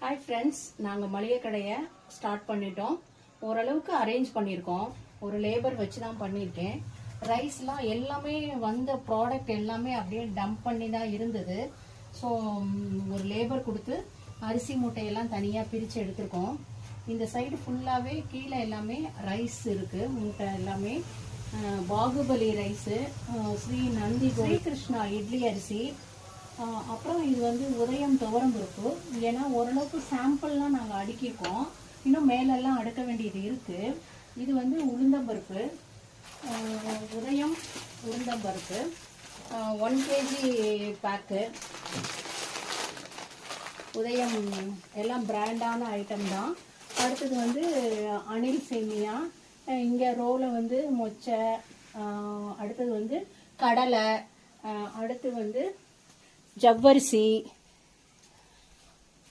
Hi friends, நாங்கள் மளிகை கடையை ஸ்டார்ட் பண்ணிட்டோம். ஓரளவுக்கு அரேஞ்ச் பண்ணியிருக்கோம். ஒரு லேபர் வச்சு தான் பண்ணியிருக்கேன். ரைஸ்லாம் எல்லாமே வந்த ப்ராடக்ட் எல்லாமே அப்படியே டம்ப் பண்ணி தான் இருந்தது. ஸோ ஒரு லேபர் கொடுத்து அரிசி மூட்டையெல்லாம் தனியாக பிரித்து எடுத்திருக்கோம். இந்த சைடு ஃபுல்லாகவே கீழே எல்லாமே ரைஸ் இருக்குது. மூட்டை எல்லாமே பாகுபலி ரைஸு, ஸ்ரீ நந்தி ஸ்ரீகிருஷ்ணா இட்லி அரிசி, அப்புறம் இது வந்து உதயம் துவரம் பருப்பு. ஏன்னா ஓரளவுக்கு சாம்பிள்லாம் நாங்கள் அடுக்கியிருக்கோம், இன்னும் மேலெல்லாம் அடுக்க வேண்டியது இருக்குது. இது வந்து உளுந்தம்பருப்பு, உதயம் உளுந்தம்பருப்பு 1 kg பேக்கு. உதயம் எல்லாம் பிராண்டான ஐட்டம் தான். அடுத்தது வந்து அணில் சேமியா, இங்கே ரோலை வந்து மொச்சை, அடுத்தது வந்து கடலை, அடுத்து வந்து ஜவ்வரிசி,